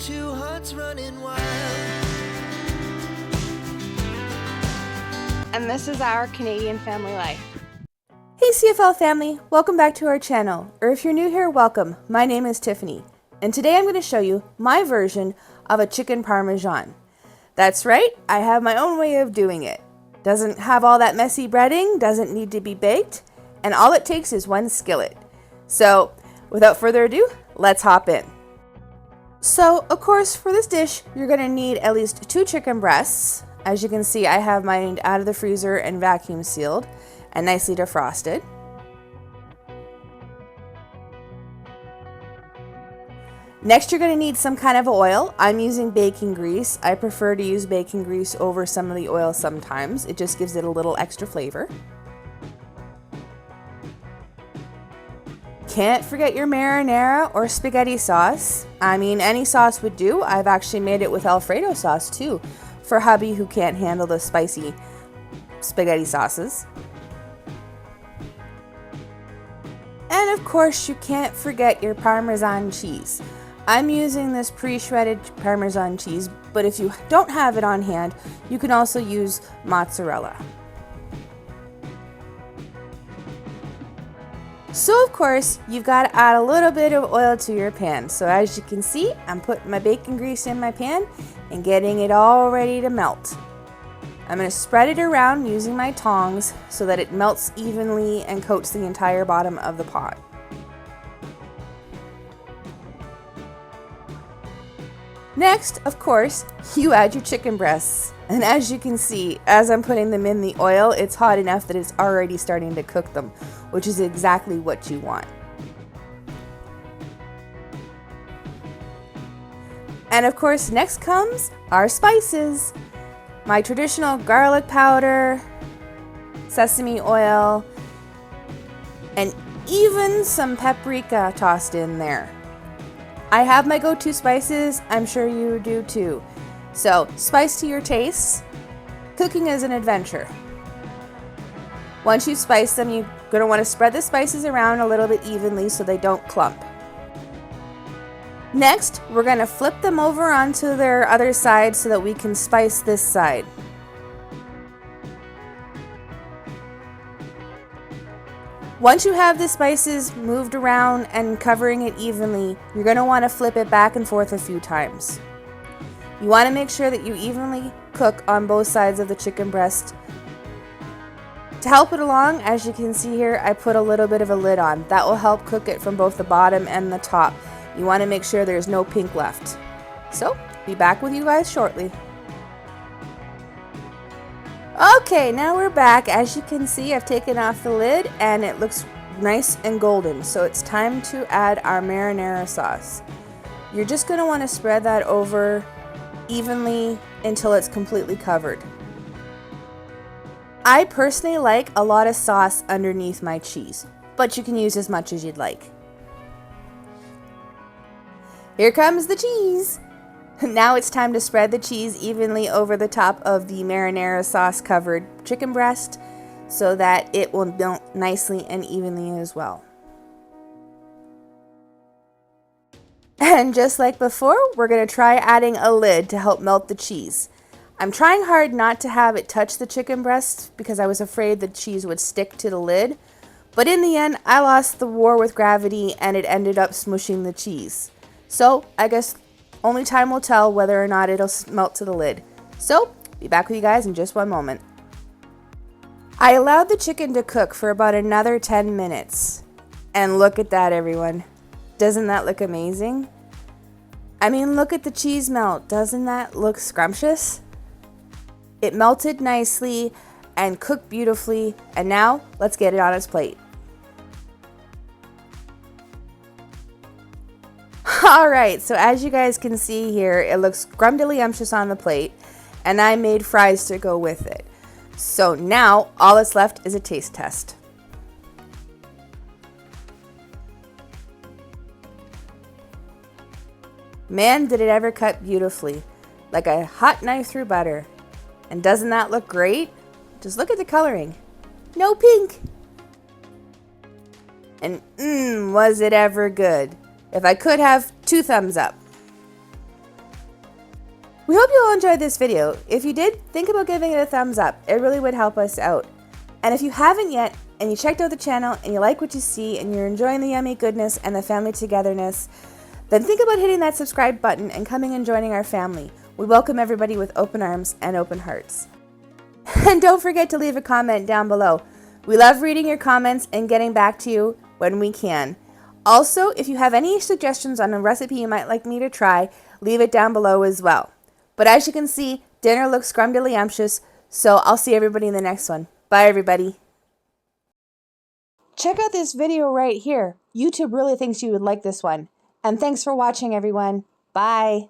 two hearts running wild. And this is our Canadian family life. Hey CFL family, welcome back to our channel, or if you're new here, welcome. My name is Tiffany, and today I'm going to show you my version of a chicken parmesan. That's right, I have my own way of doing it. Doesn't have all that messy breading, doesn't need to be baked, and all it takes is one skillet. So, without further ado, let's hop in. So, of course, for this dish, you're going to need at least 2 chicken breasts. As you can see, I have mine out of the freezer and vacuum sealed and nicely defrosted. Next, you're going to need some kind of oil. I'm using bacon grease. I prefer to use bacon grease over some of the oil sometimes. It just gives it a little extra flavor. Can't forget your marinara or spaghetti sauce. I mean, any sauce would do. I've actually made it with Alfredo sauce too, for hubby who can't handle the spicy spaghetti sauces. And of course, you can't forget your Parmesan cheese. I'm using this pre-shredded Parmesan cheese, but if you don't have it on hand, you can also use mozzarella. So of course, you've got to add a little bit of oil to your pan. So as you can see, I'm putting my bacon grease in my pan and getting it all ready to melt. I'm going to spread it around using my tongs so that it melts evenly and coats the entire bottom of the pot. Next, of course, you add your chicken breasts. And as you can see, as I'm putting them in the oil, it's hot enough that it's already starting to cook them, which is exactly what you want. And of course, next comes our spices. My traditional garlic powder, sesame oil, and even some paprika tossed in there. I have my go-to spices, I'm sure you do too. So, spice to your taste. Cooking is an adventure. Once you've spiced them, you're going to want to spread the spices around a little bit evenly so they don't clump. Next, we're going to flip them over onto their other side so that we can spice this side. Once you have the spices moved around and covering it evenly, you're going to want to flip it back and forth a few times. You want to make sure that you evenly cook on both sides of the chicken breast. To help it along, as you can see here, I put a little bit of a lid on. That will help cook it from both the bottom and the top. You want to make sure there's no pink left. So, be back with you guys shortly. Okay, now we're back. As you can see, I've taken off the lid and it looks nice and golden. So it's time to add our marinara sauce. You're just going to want to spread that over evenly until it's completely covered. I personally like a lot of sauce underneath my cheese, but you can use as much as you'd like. Here comes the cheese! Now it's time to spread the cheese evenly over the top of the marinara sauce covered chicken breast so that it will melt nicely and evenly as well. And just like before, we're going to try adding a lid to help melt the cheese. I'm trying hard not to have it touch the chicken breast because I was afraid the cheese would stick to the lid. But in the end, I lost the war with gravity and it ended up smushing the cheese. So I guess only time will tell whether or not it'll melt to the lid. So, be back with you guys in just one moment. I allowed the chicken to cook for about another 10 minutes. And look at that, everyone. Doesn't that look amazing? I mean, look at the cheese melt. Doesn't that look scrumptious? It melted nicely and cooked beautifully. And now, let's get it on its plate. Alright, so as you guys can see here, it looks scrumdiddlyumptious on the plate. And I made fries to go with it. So now, all that's left is a taste test. Man, did it ever cut beautifully, like a hot knife through butter. And doesn't that look great? Just look at the coloring. No pink. And was it ever good? If I could have 2 thumbs up. We hope you all enjoyed this video. If you did, think about giving it a thumbs up. It really would help us out. And if you haven't yet, and you checked out the channel, and you like what you see, and you're enjoying the yummy goodness and the family togetherness, then think about hitting that subscribe button and coming and joining our family. We welcome everybody with open arms and open hearts. And don't forget to leave a comment down below. We love reading your comments and getting back to you when we can. Also, if you have any suggestions on a recipe you might like me to try, leave it down below as well. But as you can see, dinner looks scrumdiddlyumptious, so I'll see everybody in the next one. Bye, everybody. Check out this video right here. YouTube really thinks you would like this one. And thanks for watching, everyone. Bye.